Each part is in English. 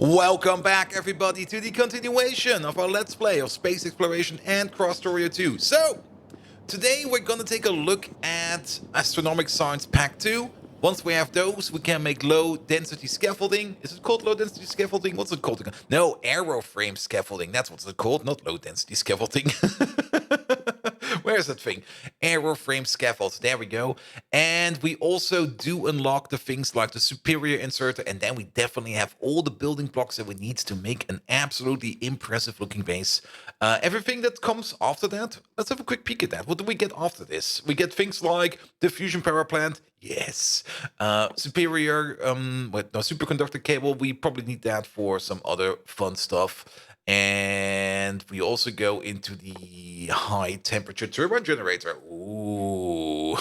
Welcome back, everybody, to the continuation of our Let's Play of Space Exploration and Krastorio 2. So, today we're gonna take a look at Astronomic Science Pack 2. Once we have those, we can make low-density scaffolding. Is it called low-density scaffolding? What's it called again? No, aeroframe scaffolding. That's what it's called, not low-density scaffolding. Where is that thing? Aeroframe scaffolds. There we go. And we also do unlock the things like the superior inserter, and then we definitely have all the building blocks that we need to make an absolutely impressive looking base. Everything that comes after that, let's have a quick peek at that. What do we get after this? We get things like the fusion power plant. Yes. Superior, superconductor cable. We probably need that for some other fun stuff. And we also go into the high temperature turbine generator. Ooh.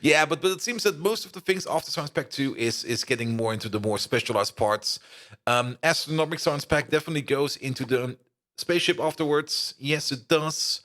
Yeah, but it seems that most of the things after Science Pack 2 is getting more into the more specialized parts. Astronomic Science Pack definitely goes into the spaceship afterwards. Yes, it does.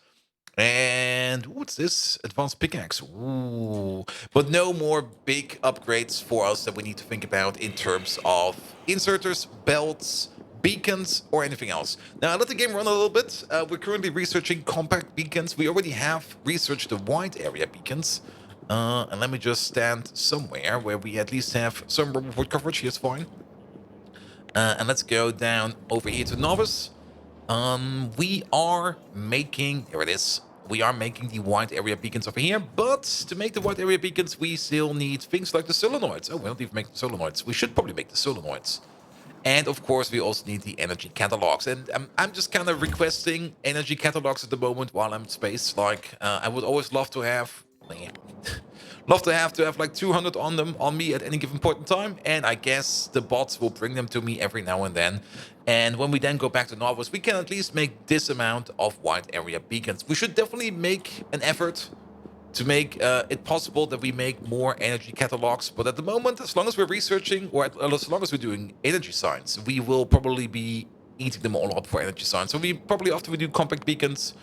And what's this? Advanced pickaxe. Ooh. But no more big upgrades for us that we need to think about in terms of inserters, belts, beacons, or anything else. Now, let the game run a little bit. We're currently researching compact beacons. We already have researched the wide area beacons. And let me just stand somewhere where we at least have some report coverage. Here's fine. And let's go down over here to Novice. We are making... Here it is. We are making the wide area beacons over here, but to make the wide area beacons, we still need things like the solenoids. Oh, we don't even make the solenoids. We should probably make the solenoids. And of course, we also need the energy catalogs. And I'm just kind of requesting energy catalogs at the moment while I'm in space. Like, I would always love to have... love to have like 200 on them on me at any given point in time, and I guess the bots will bring them to me every now and then. And when we then go back to Novus, we can at least make this amount of wide area beacons. We should definitely make an effort to make it possible that we make more energy catalogs, but at the moment, as long as we're researching, or as long as we're doing energy science, we will probably be eating them all up for energy science. So we probably, after we do compact beacons,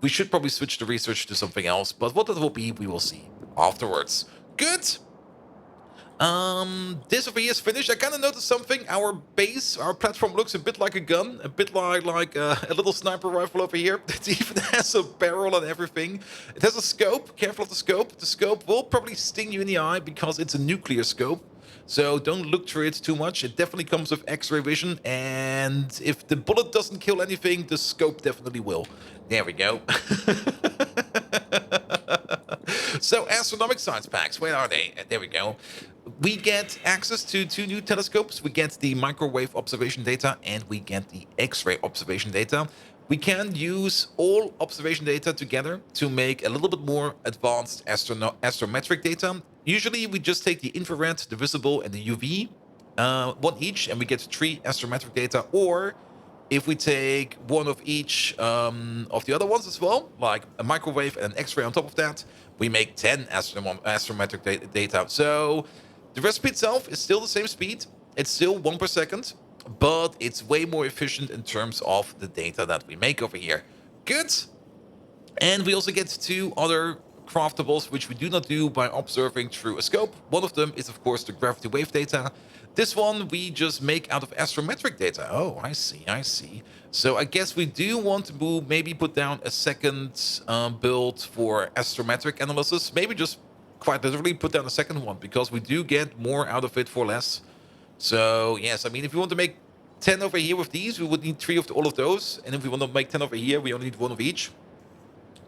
we should probably switch the research to something else, but what that will be, we will see afterwards. Good. This over here is finished. I kind of noticed something. Our base, our platform looks a bit like a gun, a bit like a little sniper rifle over here. It even has a barrel and everything. It has a scope. Careful of the scope. The scope will probably sting you in the eye because it's a nuclear scope. So don't look through it too much. It definitely comes with X-ray vision, and if the bullet doesn't kill anything, the scope definitely will. There we go. So, astronomic science packs, where are they? There we go. We get access to 2 new telescopes. We get the microwave observation data, and we get the X-ray observation data. We can use all observation data together to make a little bit more advanced astrometric data. Usually, we just take the infrared, the visible, and the UV, one each, and we get 3 astrometric data. Or if we take one of each of the other ones as well, like a microwave and an X-ray on top of that, we make 10 astrometric data. So the recipe itself is still the same speed. It's still 1 per second, but it's way more efficient in terms of the data that we make over here. Good. And we also get 2 other craftables, which we do not do by observing through a scope. One of them is, of course, the gravity wave data. This one we just make out of astrometric data. Oh, I see, I see. So I guess we do want to maybe put down a second build for astrometric analysis. Maybe just quite literally put down a second one, because we do get more out of it for less. So yes, I mean, if you want to make 10 over here with these, we would need 3 of all of those. And if we want to make 10 over here, we only need 1 of each.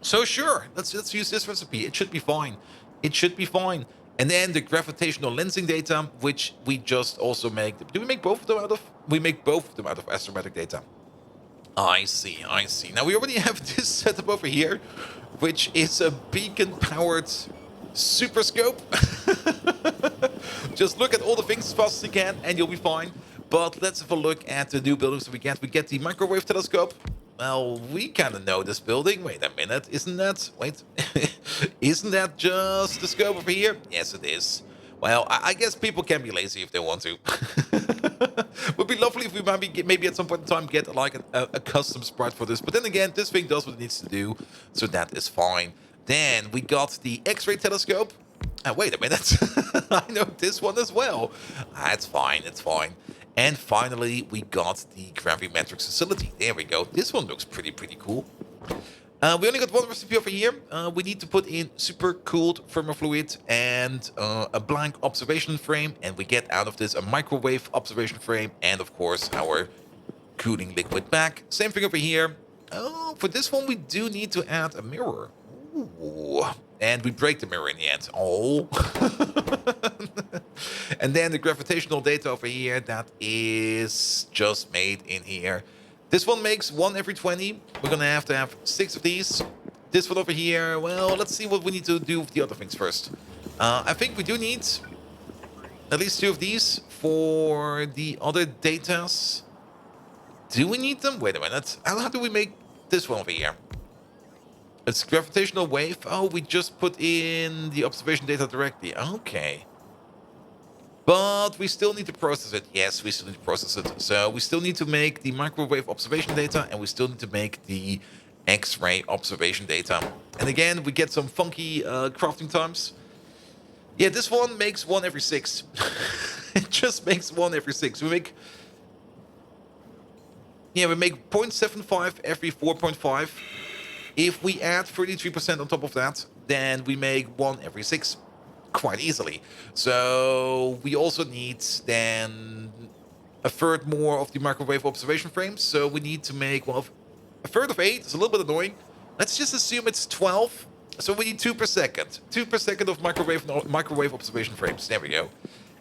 So sure, let's use this recipe. It should be fine. It should be fine. And then the gravitational lensing data, which we just also make. Do we make both of them out of? We make both of them out of astrometric data. I see, I see. Now we already have this setup over here, which is a beacon-powered super scope. Just look at all the things as fast as you can, and you'll be fine. But let's have a look at the new buildings that we get. We get the microwave telescope. Well, we kind of know this building. Wait a minute, isn't that... Wait, isn't that just the scope over here? Yes, it is. Well, I guess people can be lazy if they want to. Would be lovely if we maybe at some point in time get like a custom sprite for this. But then again, this thing does what it needs to do, so that is fine. Then we got the X-ray telescope. Wait a minute. I know this one as well. It's fine, it's fine. And finally, we got the gravimetric facility. There we go. This one looks pretty cool. We only got one recipe over here. We need to put in super cooled thermofluid and a blank observation frame. And we get out of this a microwave observation frame and, of course, our cooling liquid back. Same thing over here. Oh, for this one, we do need to add a mirror. Ooh. And we break the mirror in the end. Oh. And then the gravitational data over here, that is just made in here. This one makes 1 every 20. We're going to have 6 of these. This one over here, well, let's see what we need to do with the other things first. I think we do need at least 2 of these for the other datas. Do we need them? Wait a minute. How do we make this one over here? It's gravitational wave. Oh, we just put in the observation data directly. Okay. But we still need to process it. Yes, we still need to process it. So we still need to make the microwave observation data, and we still need to make the X-ray observation data. And again, we get some funky crafting times. Yeah, this one makes 1 every 6. It just makes 1 every 6. We make 0.75 every 4.5. If we add 33% on top of that, then we make 1 every 6 quite easily. So we also need then a third more of the microwave observation frames. So we need to make, well, a third of 8 is a little bit annoying. Let's just assume it's 12. So we need 2 per second. 2 per second of microwave observation frames. There we go.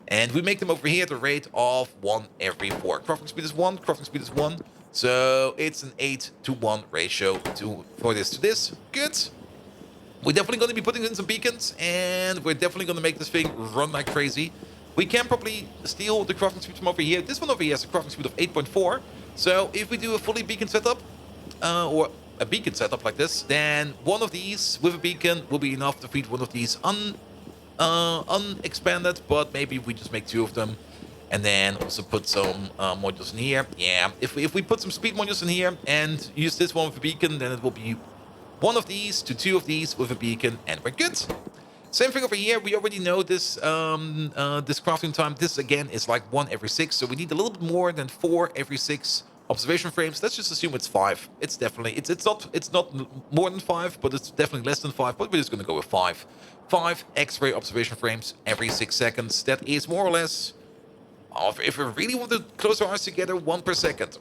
And we make them over here at the rate of 1 every 4. Crafting speed is 1, crafting speed is 1. So it's an 8-to-1 ratio for this to this. Good. We're definitely going to be putting in some beacons, and we're definitely going to make this thing run like crazy. We can probably steal the crafting speed from over here. This one over here has a crafting speed of 8.4. So if we do a fully beacon setup, or a beacon setup like this, then one of these with a beacon will be enough to feed one of these unexpanded, but maybe we just make 2 of them. And then also put some modules in here. Yeah, if we put some speed modules in here and use this one with a beacon, then it will be 1 of these to 2 of these with a beacon, and we're good. Same thing over here. We already know this this crafting time. This again is like 1 every 6, so we need a little bit more than 4 every 6 observation frames. Let's just assume it's 5. It's definitely it's not more than 5, but it's definitely less than 5. But we're just gonna go with 5. 5 X-ray observation frames every 6 seconds. That is more or less, if we really want to close our eyes together, 1 per second.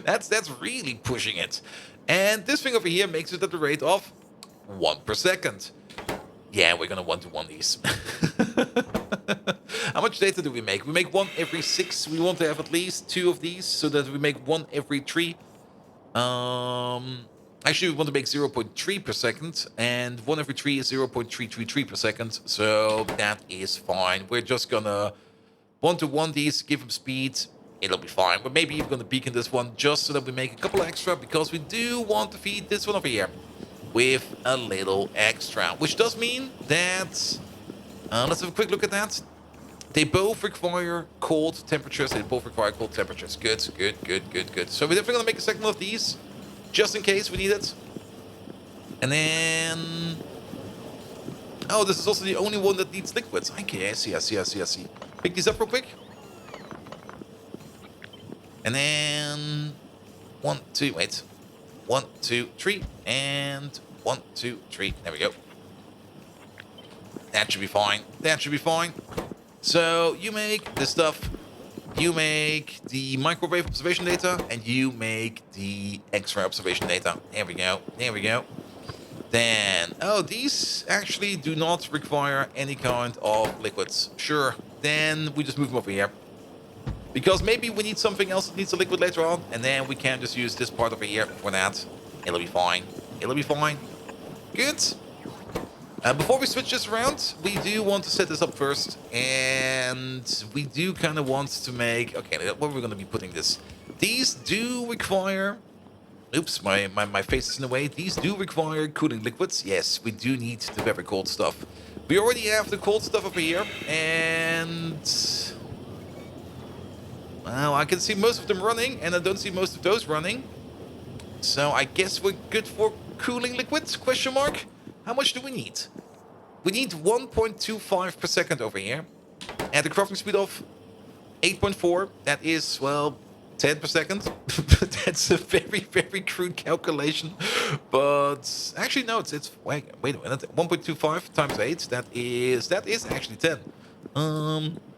That's really pushing it. And this thing over here makes it at the rate of 1 per second. Yeah, we're gonna 1-to-1 these. How much data do we make? We make 1 every 6. We want to have at least 2 of these so that we make 1 every 3. Actually, we want to make 0.3 per second, and 1 every 3 is 0.333 per second. So that is fine. We're just gonna 1-to-1 these, give them speed. It'll be fine. We're maybe even gonna beacon this one just so that we make a couple extra, because we do want to feed this one over here with a little extra, which does mean that let's have a quick look at that. They both require cold temperatures. Good. So we're definitely gonna make a second one of these, just in case we need it. And then, oh, this is also the only one that needs liquids. Okay, I see. Pick these up real quick. And then 1, 2, 3, and 1, 2, 3. There we go. That should be fine. So you make this stuff, you make the microwave observation data, and you make the X-ray observation data. There we go. Then, oh, these actually do not require any kind of liquids. Sure, then we just move them over here. Because maybe we need something else that needs a liquid later on, and then we can just use this part over here for that. It'll be fine. Good. Before we switch this around, we do want to set this up first, and we do kind of want to make... Okay, where are we going to be putting this? These do require... Oops, my face is in the way. These do require cooling liquids. Yes, we do need the very cold stuff. We already have the cold stuff over here, and... Well, I can see most of them running, and I don't see most of those running. So I guess we're good for cooling liquids, question mark? How much do we need? We need 1.25 per second over here, at a crafting speed of 8.4, that is, well, 10 per second. That's a very, very crude calculation. But actually, no, it's wait a minute. 1.25 times 8, that is actually 10.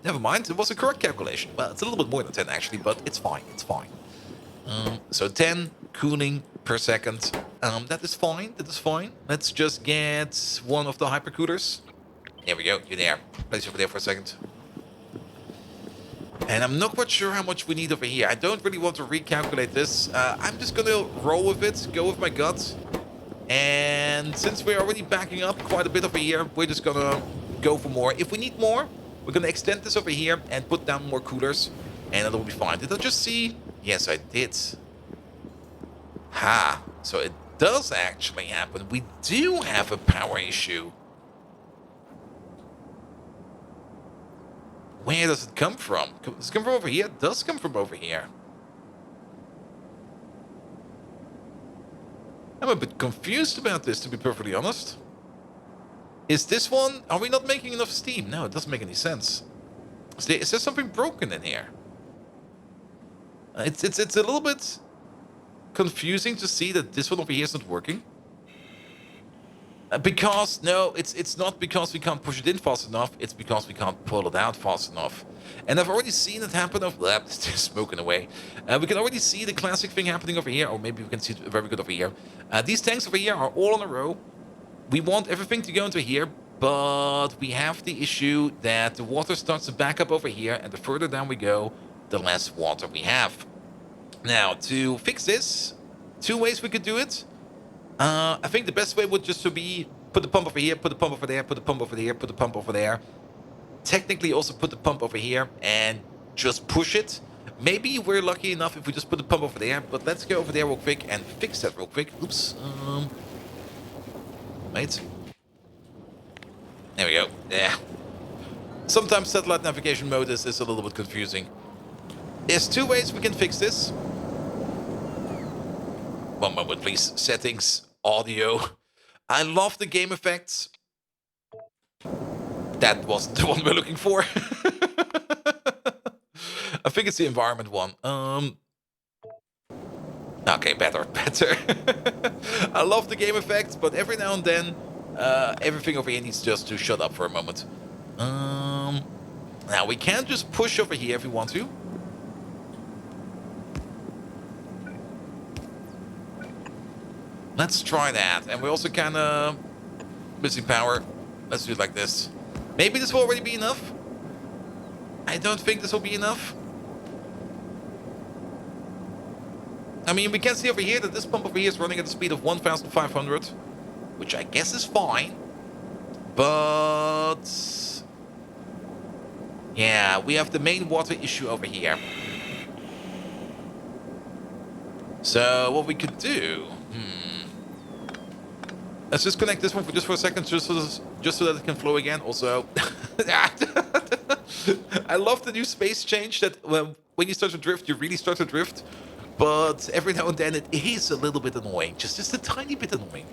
Never mind. It was a correct calculation. Well, it's a little bit more than 10 actually, but it's fine. It's fine. So 10 cooling per second. That is fine. That is fine. Let's just get one of the hypercoolers. There we go. You're there. Place you over there for a second. And I'm not quite sure how much we need over here. I don't really want to recalculate this. I'm just going to roll with it, go with my gut. And since we're already backing up quite a bit over here, we're just going to go for more. If we need more, we're going to extend this over here and put down more coolers. And it'll be fine. Did I just see? Yes, I did. Ha. So it does actually happen. We do have a power issue. Where does it come from? Does it come from over here? It does come from over here. I'm a bit confused about this, to be perfectly honest. Is this one... Are we not making enough steam? No, it doesn't make any sense. Is there something broken in here? It's a little bit confusing to see that this one over here is not working. Because, no, it's not because we can't push it in fast enough, it's because we can't pull it out fast enough. And I've already seen it happen of... It's smoking away. We can already see the classic thing happening over here, or maybe we can see it very good over here. These tanks over here are all in a row. We want everything to go into here, but we have the issue that the water starts to back up over here, and the further down we go, the less water we have. Now, to fix this, 2 ways we could do it. I think the best way would just to be put the pump over here, put the pump over there, put the pump over here, put the pump over there. Technically also put the pump over here and just push it. Maybe we're lucky enough if we just put the pump over there, but let's go over there real quick and fix that real quick. Oops. Wait. There we go. Yeah. Sometimes satellite navigation mode is a little bit confusing. There's 2 ways we can fix this. One moment, please. Settings, audio. I love the game effects. That wasn't the one we're looking for. I think it's the environment one. Okay, better. I love the game effects, but every now and then, everything over here needs just to shut up for a moment. Now, we can just push over here if we want to. Let's try that. And we're also kind of missing power. Let's do it like this. Maybe this will already be enough. I don't think this will be enough. I mean, we can see over here that this pump over here is running at a speed of 1,500, which I guess is fine. But... yeah, we have the main water issue over here. So, what we could do... Let's just connect this one for just for a second, just so that it can flow again. Also, I love the new space change that when you start to drift, you really start to drift. But every now and then it is a little bit annoying, just a tiny bit annoying.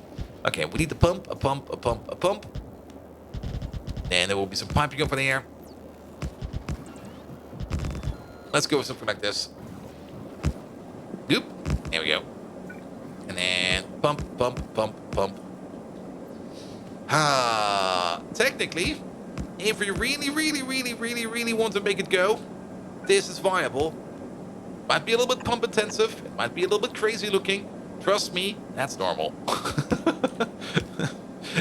Okay, we need the pump, a pump, a pump, a pump. And there will be some piping over there. Let's go with something like this. Goop. There we go. And then pump, pump, pump, pump. Technically, if we really want to make it go, this is viable. Might be a little bit pump intensive. It might be a little bit crazy looking. Trust me, that's normal.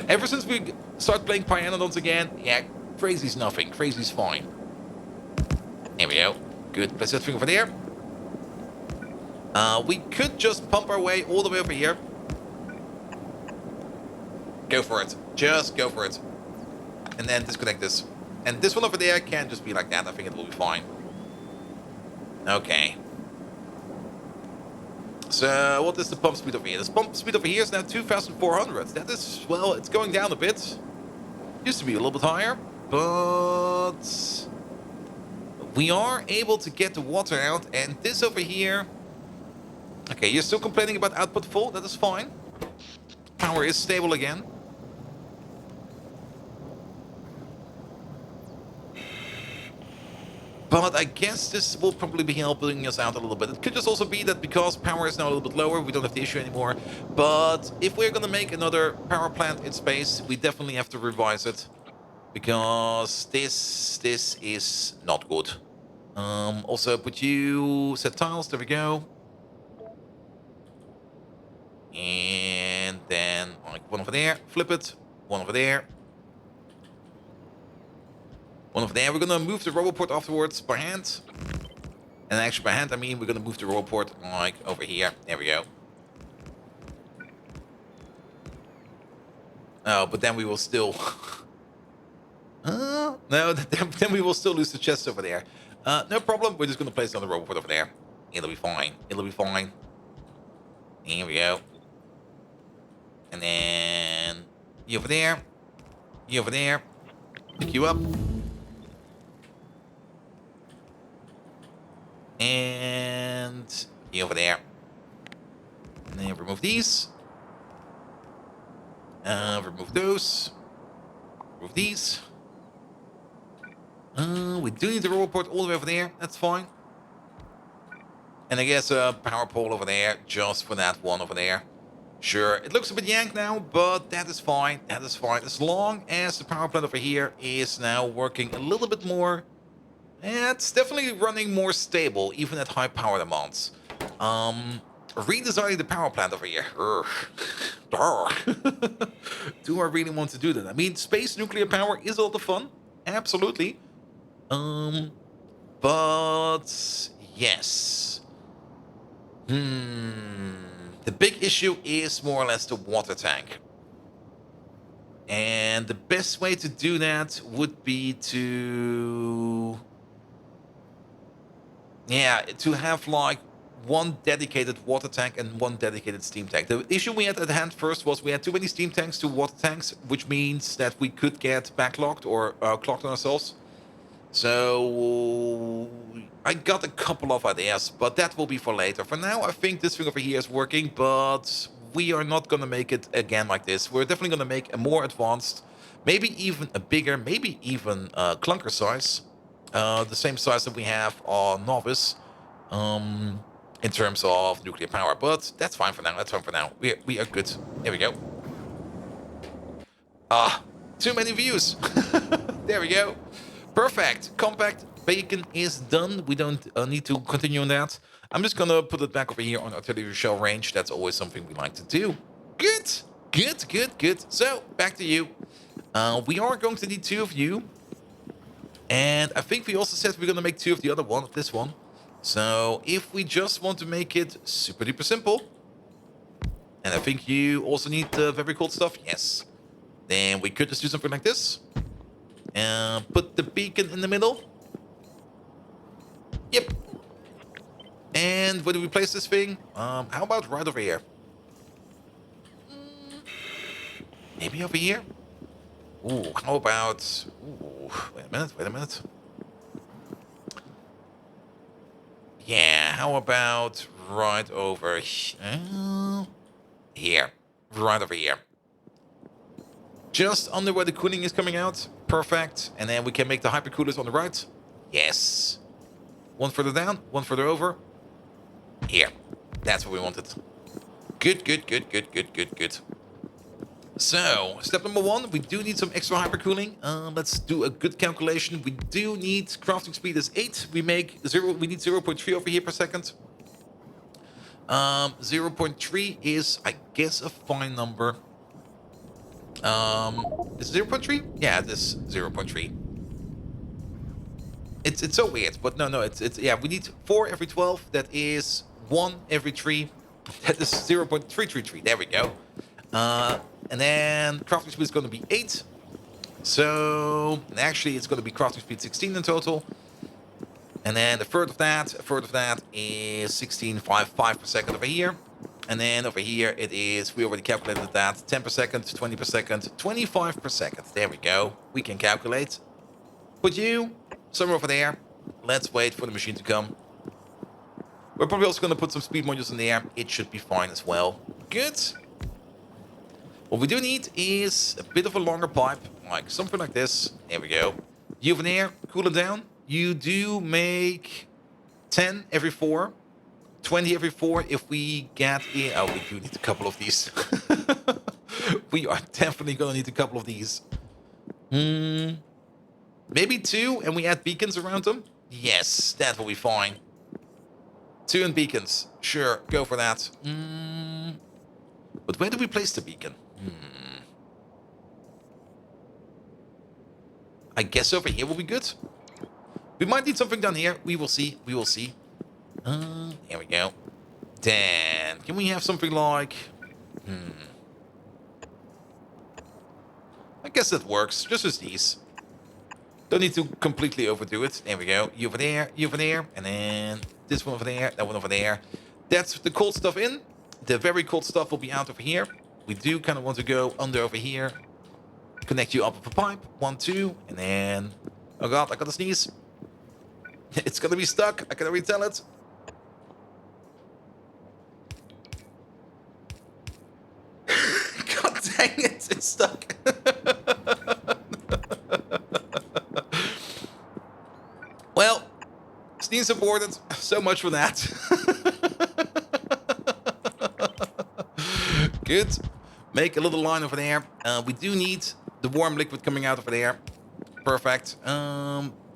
Ever since we start playing Pyanodons again, yeah, crazy's nothing. Crazy's fine. There we go. Good. Place that thing over there. We could just pump our way all the way over here. Go for it. Just go for it. And then disconnect this. And this one over there can just be like that. I think it will be fine. Okay. So, what is the pump speed over here? The pump speed over here is now 2,400. That is, well, it's going down a bit. Used to be a little bit higher. But... we are able to get the water out. And this over here... okay, you're still complaining about output full. That is fine. Power is stable again. But I guess this will probably be helping us out a little bit. It could just also be that because power is now a little bit lower, we don't have the issue anymore. But if we're going to make another power plant in space, we definitely have to revise it. Because this is not good. Also, put you... set tiles, there we go. And then, like, one over there, flip it. One over there. One over there. We're gonna move the roboport afterwards by hand. And actually by hand, I mean we're gonna move the roboport like over here. There we go. Oh, but then we will still... no, then we will still lose the chest over there. No problem. We're just gonna place another roboport over there. It'll be fine. It'll be fine. Here we go. And then... you over there. You over there. Pick you up. And over there. And then remove these. Remove those. Remove these. We do need the roboport all the way over there. That's fine. And I guess a power pole over there, just for that one over there. Sure, it looks a bit yanked now, but that is fine. That is fine. As long as the power plant over here is now working a little bit more. It's definitely running more stable, even at high power demands. Redesigning the power plant over here. Do I really want to do that? I mean, space nuclear power is a lot of fun. Absolutely. But yes. The big issue is more or less the water tank. And the best way to do that would be to... yeah, to have like one dedicated water tank and one dedicated steam tank. The issue we had at hand first was we had too many steam tanks to water tanks, which means that we could get backlogged or clogged on ourselves. So I got a couple of ideas, but that will be for later. For now, I think this thing over here is working, but we are not going to make it again like this. We're definitely going to make a more advanced, maybe even a bigger, maybe even a clunker size. The same size that we have on Novice, in terms of nuclear power. But that's fine for now. That's fine for now. We are good. There we go. Too many views. There we go. Perfect. Compact bacon is done. We don't need to continue on that. I'm just gonna put it back over here on artillery shell range. That's always something we like to do. Good. Good, good, good. So, back to you. We are going to need 2 of you. And I think we also said we're going to make 2 of the other one, of this one. So if we just want to make it super duper simple, and I think you also need the very cold stuff, yes. Then we could just do something like this. And put the beacon in the middle. Yep. And where do we place this thing? How about right over here? Maybe over here? Ooh, how about... ooh, wait a minute. Yeah, how about right over here? Right over here. Just under where the cooling is coming out. Perfect. And then we can make the hypercoolers on the right. Yes. One further down, one further over. Here. That's what we wanted. Good, good, good, good, good, good, good. So, step number 1, we do need some extra hypercooling. Let's do a good calculation. We do need crafting speed is 8. We need 0.3 over here per second. 0.3 is, I guess, a fine number. Is it 0.3? Yeah, it is 0.3. It's so weird, but no, it's yeah, we need 4 every 12. That is 1 every 3. That is 0.333. There we go. And then crafting speed is going to be 8. So actually it's going to be crafting speed 16 in total. And then a third of that is 16.55 per second over here. And then over here it is, we already calculated that, 10 per second, 20 per second, 25 per second. There we go. We can calculate. Put you somewhere over there. Let's wait for the machine to come. We're probably also going to put some speed modules in there. It should be fine as well. Good. What we do need is a bit of a longer pipe, like something like this. There we go. You over there, cool it down. you do make 10 every 4, 20 every 4 if we get in. Oh, we do need a couple of these. We are definitely gonna need a couple of these. Maybe 2 and we add beacons around them? Yes, that will be fine. 2 and beacons. Sure, go for that. But where do we place the beacon? I guess over here will be good. We might need something down here. We will see. We will see. There we go. Then, can we have something like... I guess that works. Just as these. Don't need to completely overdo it. There we go. You over there, you over there. And then this one over there, that one over there. That's the cold stuff in. The very cold stuff will be out over here. We do kind of want to go under over here. Connect you up with a pipe. 1, 2. And then... Oh god, I got to sneeze. It's gonna be stuck. I can already tell it. God dang it, it's stuck. Well, sneeze aborted. So much for that. Good. Make a little line over there. We do need the warm liquid coming out over there. Perfect.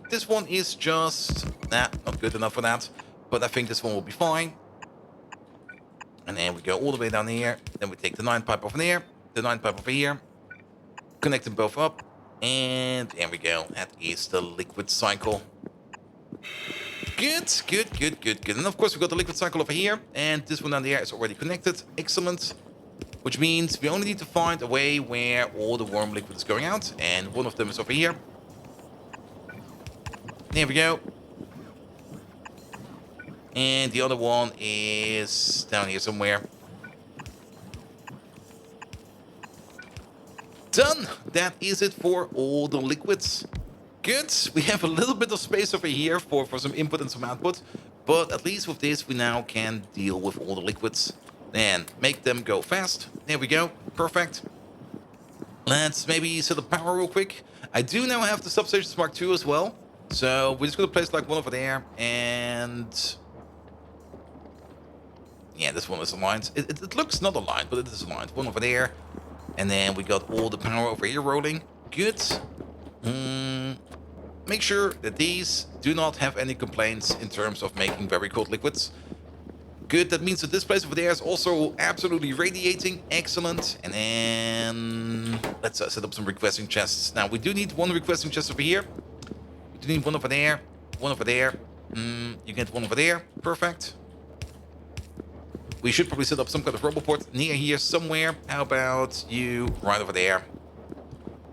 This one is just... not good enough for that. But I think this one will be fine. And then we go all the way down here. Then we take the 9 pipe over there. The 9 pipe over here. Connect them both up. And there we go. That is the liquid cycle. Good, good, good, good, good. And of course we got the liquid cycle over here. And this one down there is already connected. Excellent. Which means we only need to find a way where all the warm liquid is going out. And one of them is over here. There we go. And the other one is down here somewhere. Done! That is it for all the liquids. Good. We have a little bit of space over here for some input and some output. But at least with this, we now can deal with all the liquids. And make them go fast. There we go. Perfect. Let's maybe set up power real quick. I do now have the substations Mark II as well. So we're just going to place like one over there. And... yeah, this one is aligned. It looks not aligned, but it is aligned. One over there. And then we got all the power over here rolling. Good. Make sure that these do not have any complaints in terms of making very cold liquids. Good, that means that this place over there is also absolutely radiating. Excellent. And then let's set up some requesting chests. Now, we do need one requesting chest over here. We do need one over there. One over there. You get one over there. Perfect. We should probably set up some kind of roboport near here somewhere. How about you right over there?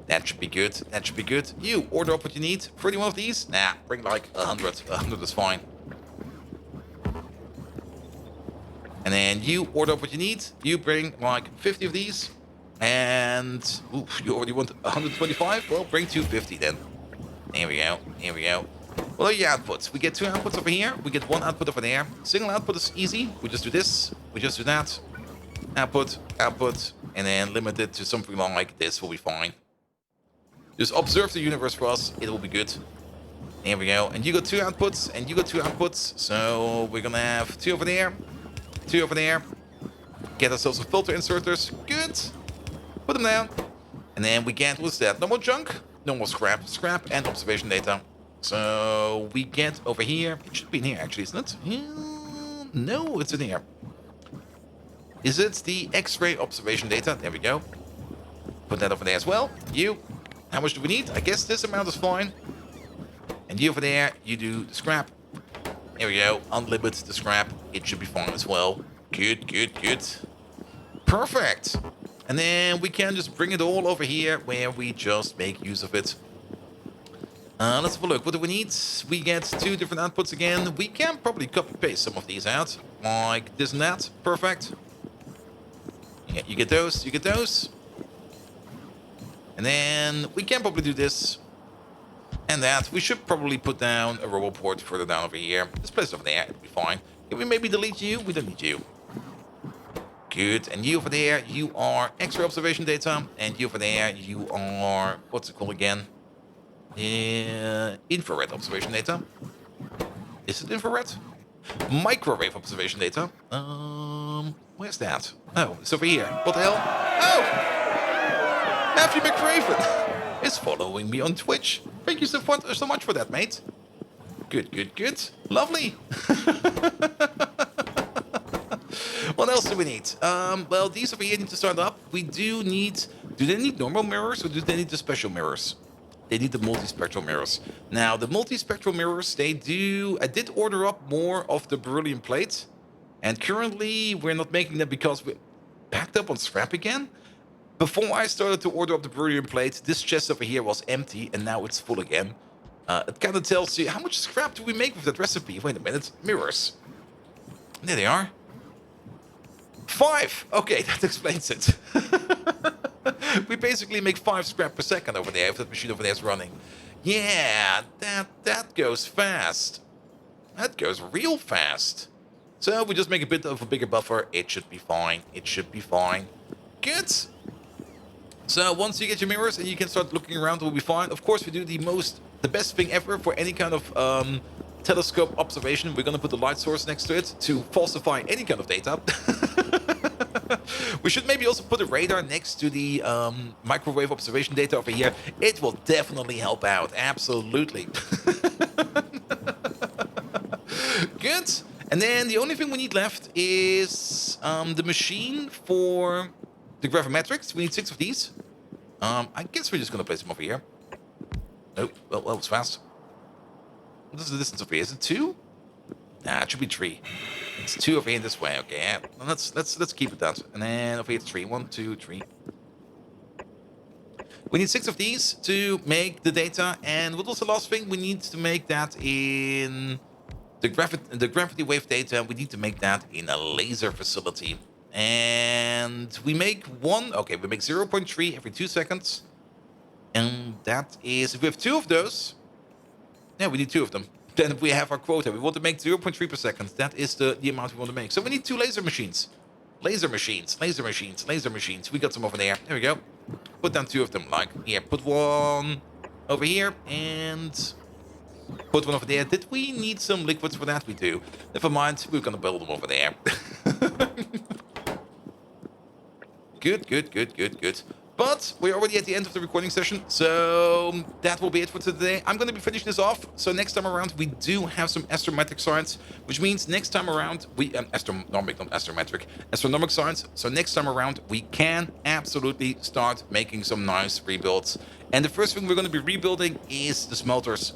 That should be good. That should be good. You order up what you need. 31 of these? Nah, bring like 100. 100 is fine. And then you order up what you need. You bring like 50 of these. And oof, you already want 125? Well, bring 250 then. There we go. Here we go. What are your outputs? We get 2 outputs over here. We get 1 output over there. Single output is easy. We just do this. We just do that. Output, output. And then limit it to something like this will be fine. Just observe the universe for us. It will be good. There we go. And you got 2 outputs. And you got 2 outputs. So we're going to have 2 over there. 2 over there. Get ourselves some filter inserters. Good. Put them down. And then we get, what's that? No more junk. No more scrap. Scrap and observation data. So we get over here. It should be in here actually, isn't it? No, it's in here. Is it the X-ray observation data? There we go. Put that over there as well. You. How much do we need? I guess this amount is fine. And you over there, you do the scrap. There we go. Unlimit the scrap. It should be fine as well. Good, good, good. Perfect. And then we can just bring it all over here where we just make use of it. Let's have a look. What do we need? We get 2 different outputs again. We can probably copy-paste some of these out. Like this and that. Perfect. Yeah, you get those. You get those. And then we can probably do this. And that. We should probably put down a roboport further down over here. This place over there. It'll be fine. Can we maybe delete you? We don't need you. Good. And you over there, you are X-ray observation data. And you over there, you are... what's it called again? Infrared observation data. Is it infrared? Microwave observation data. Where's that? Oh, it's over here. What the hell? Oh! Matthew McRaven is following me on Twitch. Thank you so much for that, mate. Good. Lovely. What else do we need? Well, these over here need to start up. We do need... Do they need normal mirrors or do they need the special mirrors? They need the multispectral mirrors. Now, the multispectral mirrors, they do... I did order up more of the beryllium plate. And currently, we're not making them because we're packed up on scrap again. Before I started to order up the beryllium plate, this chest over here was empty, and now it's full again. It kind of tells you, how much scrap do we make with that recipe? Wait a minute, mirrors. There they are. 5! Okay, that explains it. We basically make 5 scrap per second over there if that machine over there is running. Yeah, that goes fast. That goes real fast. So we just make a bit of a bigger buffer. It should be fine. It should be fine. Good. So once you get your mirrors and you can start looking around, it will be fine. Of course, we do the best thing ever for any kind of telescope observation. We're going to put the light source next to it to falsify any kind of data. We should maybe also put a radar next to the microwave observation data over here. It will definitely help out. Absolutely. Good. And then the only thing we need left is the machine for the gravimetrics. We need 6 of these. I guess we're just going to place them over here. Oh, well, that was fast. What is the distance over here? Is it 2? Nah, it should be 3. It's 2 over here this way. Okay, yeah. Let's keep it that. And then over here it's 3. 1, 2, 3. We need 6 of these to make the data. And what was the last thing? We need to make that in the gravity wave data. We need to make that in a laser facility. And we make 1. Okay, we make 0.3 every 2 seconds. And that is, if we have 2 of those, yeah, we need 2 of them. Then we have our quota. We want to make 0.3 per second. That is the amount we want to make. So we need 2 laser machines. Laser machines. We got some over there. There we go. Put down 2 of them. Like, yeah, put 1 over here and put 1 over there. Did we need some liquids for that? We do. Never mind. We're going to build them over there. Good. But we're already at the end of the recording session, so that will be it for today. I'm going to be finishing this off. So next time around, we do have some astrometric science, which means next time around, astronomic science. So next time around, we can absolutely start making some nice rebuilds. And the first thing we're going to be rebuilding is the smelters.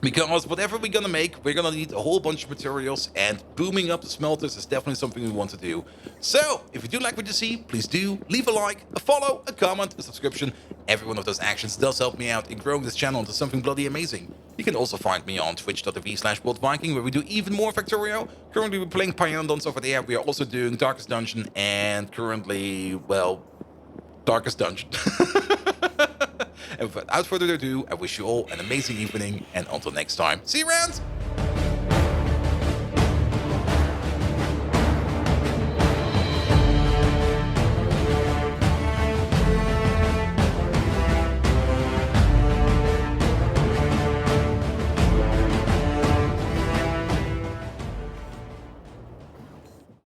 Because whatever we're going to make, we're going to need a whole bunch of materials, and booming up the smelters is definitely something we want to do. So, if you do like what you see, please do leave a like, a follow, a comment, a subscription. Every one of those actions does help me out in growing this channel into something bloody amazing. You can also find me on twitch.tv/worldviking, where we do even more Factorio. Currently, we're playing Pyandons over there. We are also doing Darkest Dungeon, and currently, well, Darkest Dungeon. And without further ado, I wish you all an amazing evening, and until next time, see you around!